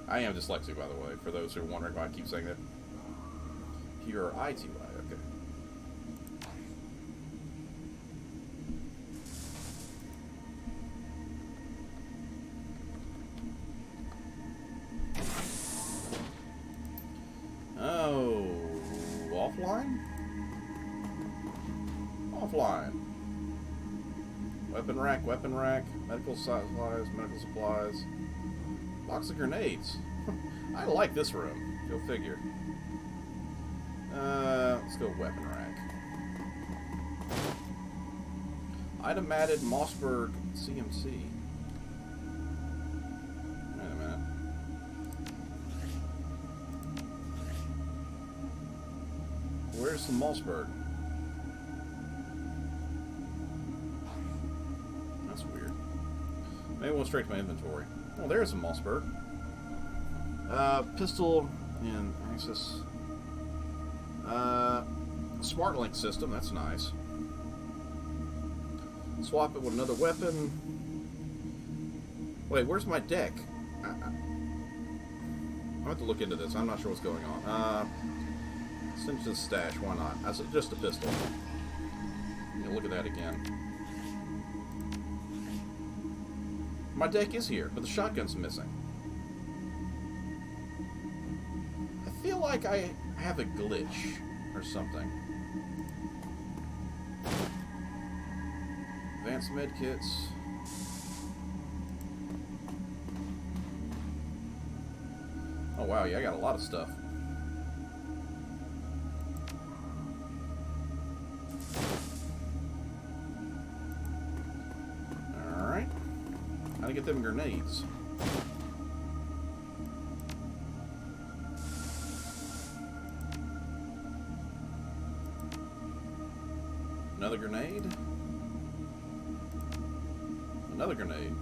I am dyslexic, by the way, for those who are wondering why I keep saying that. Pure ITY, okay. Oh, offline? Offline. Weapon rack, medical supplies, box of grenades. I like this room. Go figure. Let's go weapon rack. Item added, Mossberg CMC. Wait a minute. Where's the Mossberg? That's weird. Maybe we'll straight to my inventory. Oh, there's a Mossberg. Pistol and access. Smart link system, that's nice. Swap it with another weapon. Wait, where's my deck? I'll have to look into this. I'm not sure what's going on. Send it to the stash. Why not? That's just a pistol. Yeah, look at that again. My deck is here, but the shotgun's missing. I feel like I have a glitch or something. Advanced medkits. Oh wow, yeah, I got a lot of stuff. Alright. How to get them grenades? Another grenade. Another grenade.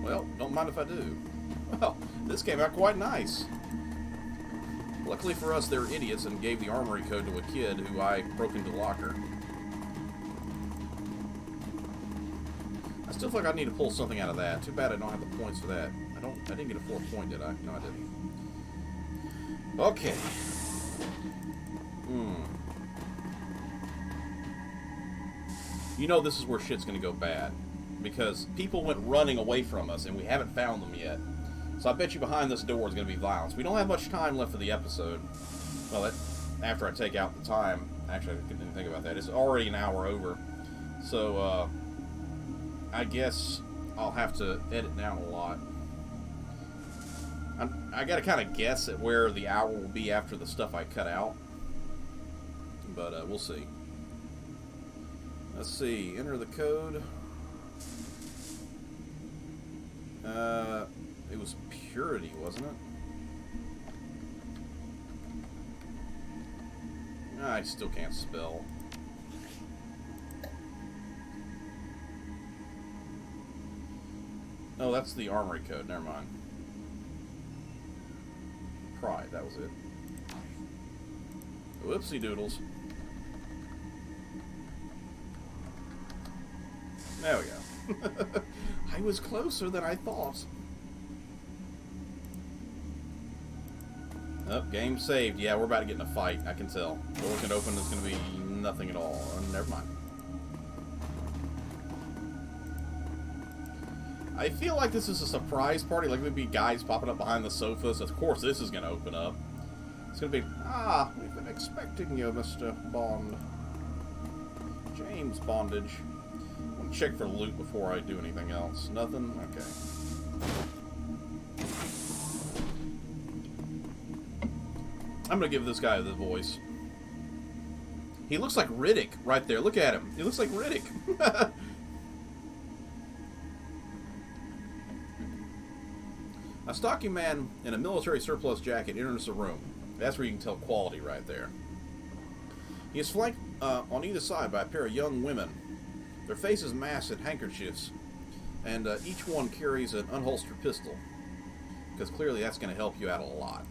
Well, don't mind if I do. Well, this came out quite nice. Luckily for us, they're idiots and gave the armory code to a kid who I broke into the locker. I still feel like I need to pull something out of that. Too bad I don't have the points for that. I didn't get a 4th point, did I? No, I didn't. Okay. You know this is where shit's gonna go bad. Because people went running away from us and we haven't found them yet. So I bet you behind this door is gonna be violence. We don't have much time left for the episode. Well, after I take out the time. Actually, I didn't think about that. It's already an hour over. So, I guess I'll have to edit down a lot. I gotta kind of guess at where the hour will be after the stuff I cut out. But, we'll see. Let's see. Enter the code. It was purity, wasn't it? I still can't spell. Oh, that's the armory code. Never mind. Pride, that was it. Whoopsie doodles. There we go. I was closer than I thought. Oh, game saved. Yeah, we're about to get in a fight. I can tell. Door can open. There's going to be nothing at all. Never mind. I feel like this is a surprise party. Like there'd be guys popping up behind the sofas. Of course, this is going to open up. It's going to be, we've been expecting you, Mr. Bond. James bondage. I'm gonna check for loot before I do anything else. Nothing? Okay. I'm gonna give this guy the voice. He looks like Riddick right there. Look at him. He looks like Riddick. A stocky man in a military surplus jacket enters the room. That's where you can tell quality right there. He is flanked on either side by a pair of young women. Their faces masked in handkerchiefs, and each one carries an unholstered pistol, because clearly that's going to help you out a lot.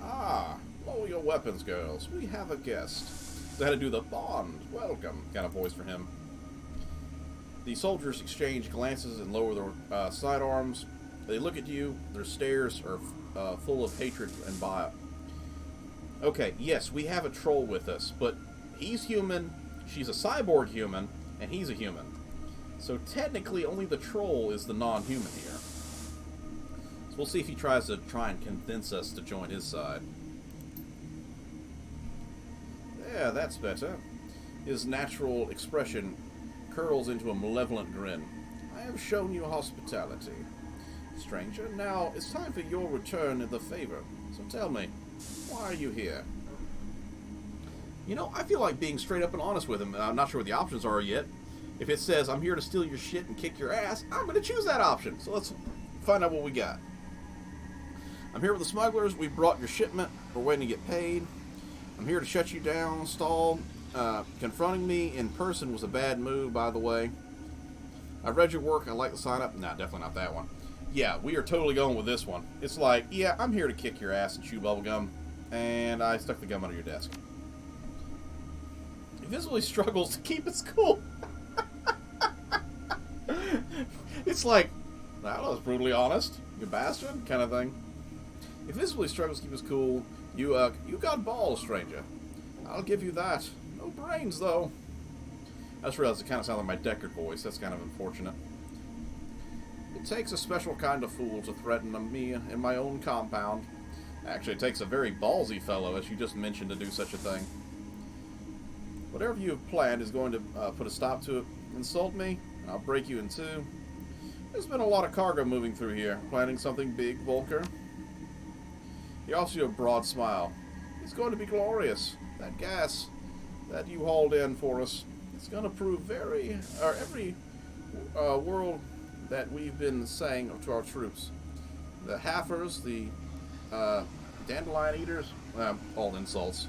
Ah, lower your weapons, girls. We have a guest. They had to do the bond. Welcome, kind of voice for him. The soldiers exchange glances and lower their sidearms. They look at you. Their stares are full of hatred and bile. Okay, yes, we have a troll with us, but he's human, she's a cyborg human, and he's a human. So technically, only the troll is the non-human here. So we'll see if he tries to convince us to join his side. Yeah, that's better. His natural expression curls into a malevolent grin. I have shown you hospitality, stranger. Now it's time for your return of the favor. So tell me, why are you here? You know, I feel like being straight up and honest with him. I'm not sure what the options are yet. If it says, I'm here to steal your shit and kick your ass, I'm going to choose that option. So let's find out what we got. I'm here with the smugglers. We brought your shipment. We're waiting to get paid. I'm here to shut you down, stall. Confronting me in person was a bad move, by the way. I read your work. I'd like to sign up. Nah, definitely not that one. Yeah, we are totally going with this one. It's like, yeah, I'm here to kick your ass and chew bubblegum. And I stuck the gum under your desk. He visibly struggles to keep his cool. It's like, that was brutally honest, you bastard, kind of thing. He visibly struggles to keep his cool. You got balls, stranger. I'll give you that. No brains, though. I just realized it kind of sounded like my Deckard voice. That's kind of unfortunate. It takes a special kind of fool to threaten me in my own compound. Actually, it takes a very ballsy fellow, as you just mentioned, to do such a thing. Whatever you have planned is going to put a stop to it. Insult me, and I'll break you in two. There's been a lot of cargo moving through here. Planning something big, Volker? He offers you a broad smile. It's going to be glorious. That gas that you hauled in for us, it's going to prove every world that we've been saying to our troops. The Haffers, the Dandelion Eaters, all insults.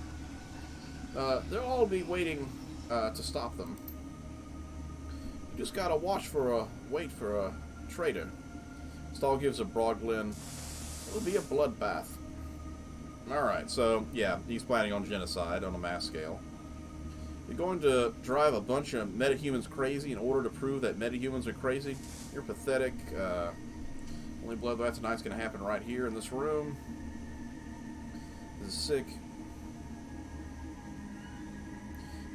They'll all be waiting to stop them. You just gotta wait for a traitor. Stahl gives a broad grin. It'll be a bloodbath. Alright, so, yeah, he's planning on genocide on a mass scale. You're going to drive a bunch of metahumans crazy in order to prove that metahumans are crazy? You're pathetic. Only bloodbath tonight's going to happen right here in this room. This is sick.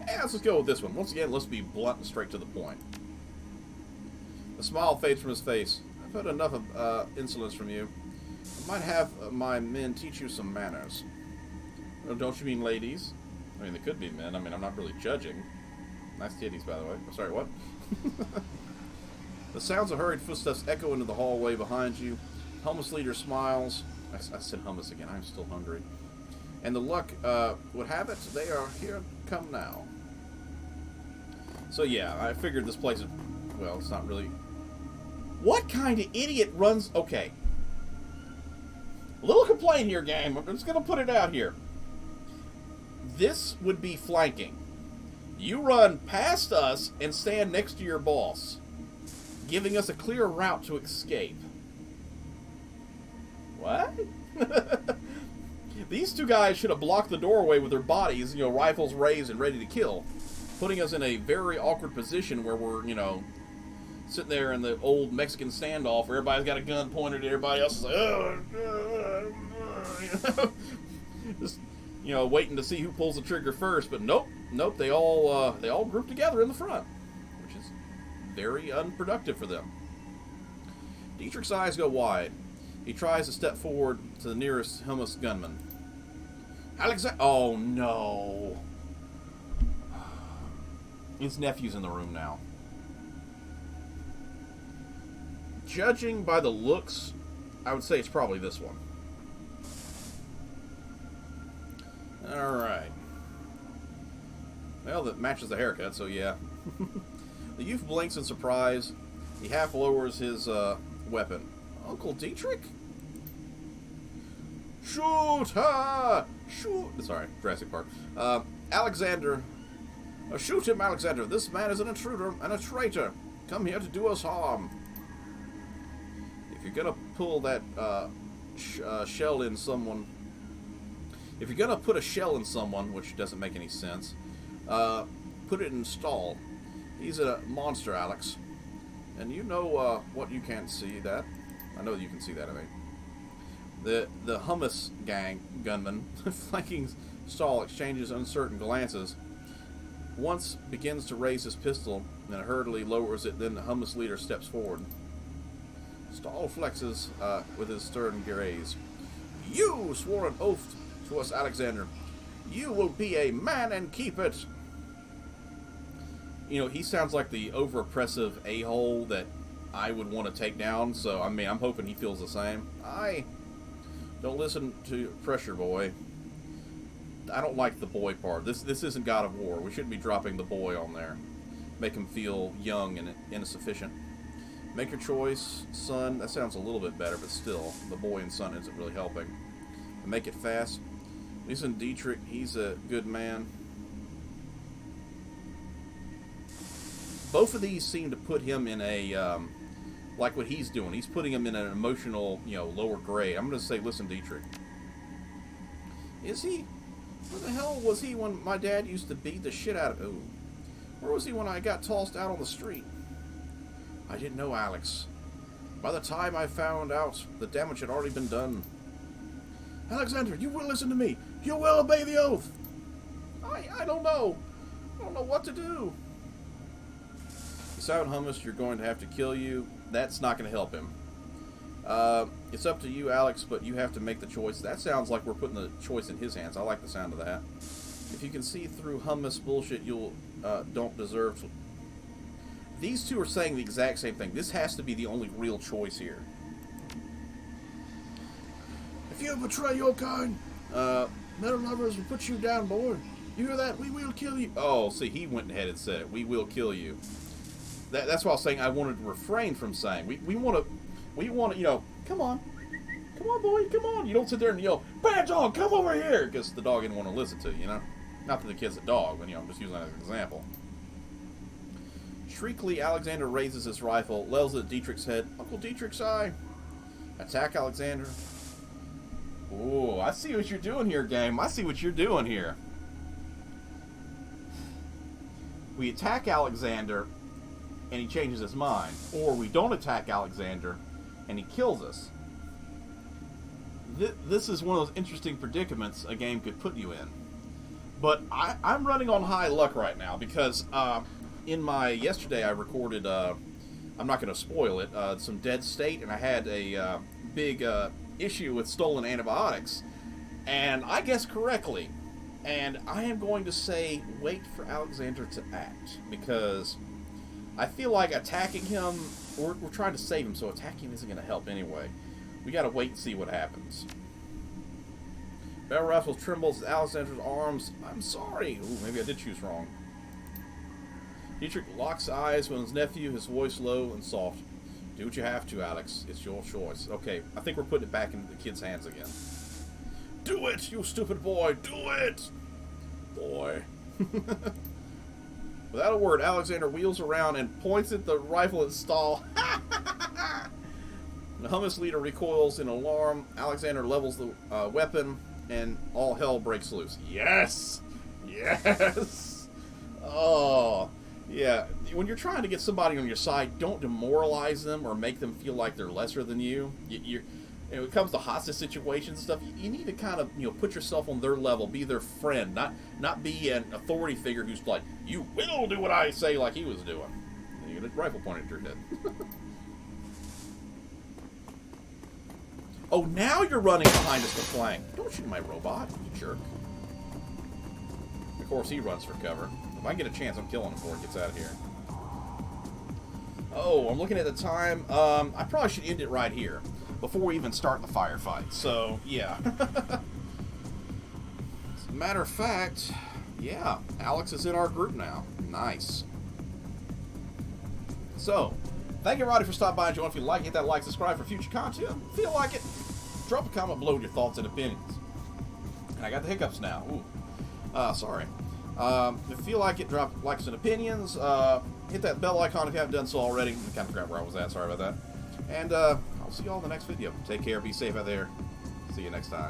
Yeah, let's just go with this one. Once again, let's be blunt and straight to the point. The smile fades from his face. I've had enough of insolence from you. I might have my men teach you some manners. Oh, don't you mean ladies? I mean, they could be men. I mean, I'm not really judging. Nice titties, by the way. Oh, sorry, what? The sounds of hurried footsteps echo into the hallway behind you. Hummus leader smiles. I said hummus again. I'm still hungry. And the luck would have it, they are here. Come now. So yeah, I figured this place is... Well, it's not really... What kind of idiot runs... Okay. A little complaint here, game. I'm just going to put it out here. This would be flanking. You run past us and stand next to your boss, giving us a clear route to escape. What? These two guys should have blocked the doorway with their bodies, you know, rifles raised and ready to kill, putting us in a very awkward position where we're, you know, sitting there in the old Mexican standoff where everybody's got a gun pointed at everybody else. Is like, just, you know, waiting to see who pulls the trigger first. But nope, they all group together in the front, which is very unproductive for them. Dietrich's eyes go wide. He tries to step forward to the nearest Humanis gunman. Oh no! His nephew's in the room now. Judging by the looks, I would say it's probably this one. Alright. Well, that matches the haircut, so yeah. The youth blinks in surprise. He half lowers his weapon. Uncle Dietrich? Shoot! Ha! Shoot! Sorry, Jurassic Park. Alexander. Shoot him, Alexander. This man is an intruder and a traitor. Come here to do us harm. If you're gonna pull that shell in someone... If you're gonna put a shell in someone, which doesn't make any sense, put it in stall. He's a monster, Alex. And you know what you can't see that. I know you can see that, I mean. The Humanis gang gunman flanking Stahl exchanges uncertain glances. Once begins to raise his pistol, and hurriedly lowers it. Then the Humanis leader steps forward. Stahl flexes with his stern gaze. You swore an oath to us, Alexander. You will be a man and keep it. You know, he sounds like the over-oppressive a-hole that I would want to take down, so, I mean, I'm hoping he feels the same. Don't listen to pressure, boy. I don't like the boy part. This isn't God of War. We shouldn't be dropping the boy on there. Make him feel young and insufficient. Make your choice, son. That sounds a little bit better, but still, the boy and son isn't really helping. And make it fast. Listen, Dietrich, he's a good man. Both of these seem to put him in a, like what he's doing. He's putting him in an emotional, lower grade. I'm going to say, listen, Dietrich. Is he? Where the hell was he when my dad used to beat the shit out of him? Where was he when I got tossed out on the street? I didn't know, Alex. By the time I found out, the damage had already been done. Alexander, you will listen to me. You will obey the oath. I don't know. I don't know what to do. Sound Hummus, you're going to have to kill you. That's not going to help him. It's up to you, Alex, but you have to make the choice. That sounds like we're putting the choice in his hands. I like the sound of that. If you can see through Hummus bullshit, you'll don't deserve to... These two are saying the exact same thing. This has to be the only real choice here. If you betray your kind, metal lovers will put you down, boy. You hear that? We will kill you. Oh, see, he went ahead and said it. We will kill you. That's why I was saying I wanted to refrain from saying. We want to, come on, boy, come on. You don't sit there and yell, bad dog, come over here, because the dog didn't want to listen to you, Not that the kid's a dog, but, I'm just using that as an example. Shriekly, Alexander raises his rifle, levels at Dietrich's head. Uncle Dietrich's eye. Attack, Alexander. Ooh, I see what you're doing here, game. I see what you're doing here. We attack Alexander, and he changes his mind. Or we don't attack Alexander, and he kills us. This is one of those interesting predicaments a game could put you in. But I'm running on high luck right now, because yesterday I recorded, I'm not going to spoil it, some Dead State, and I had a big issue with stolen antibiotics. And I guessed correctly. And I am going to say, wait for Alexander to act, because I feel like attacking him, we're trying to save him, so attacking him isn't going to help anyway. We got to wait and see what happens. Battle Rifle trembles at Alexander's arms. I'm sorry. Ooh, maybe I did choose wrong. Dietrich locks eyes with his nephew, his voice low and soft. Do what you have to, Alex. It's your choice. Okay, I think we're putting it back into the kid's hands again. Do it, you stupid boy! Do it! Boy. Without a word, Alexander wheels around and points at the rifle at Stahl. The Hummus leader recoils in alarm. Alexander levels the weapon, and all hell breaks loose. Yes! Yes! Oh, yeah. When you're trying to get somebody on your side, don't demoralize them or make them feel like they're lesser than you. When it comes to hostage situations and stuff, you need to kind of, put yourself on their level, be their friend, not be an authority figure who's like, you will do what I say, like he was doing. And you get a rifle pointed at your head. Oh, now you're running behind us to flank. Don't shoot my robot, you jerk. Of course, he runs for cover. If I get a chance, I'm killing him before it gets out of here. Oh, I'm looking at the time. I probably should end it right here before we even start the firefight. So, yeah. As a matter of fact, yeah, Alex is in our group now. Nice. So, thank you, everybody, for stopping by and joining. If you like it, hit that like, subscribe for future content. Feel like it, drop a comment below with your thoughts and opinions. And I got the hiccups now. Ooh. Sorry. If you feel like it, drop likes and opinions. Hit that bell icon if you haven't done so already. I kind of forgot where I was at. Sorry about that. And I'll see you all in the next video. Take care. Be safe out there. See you next time.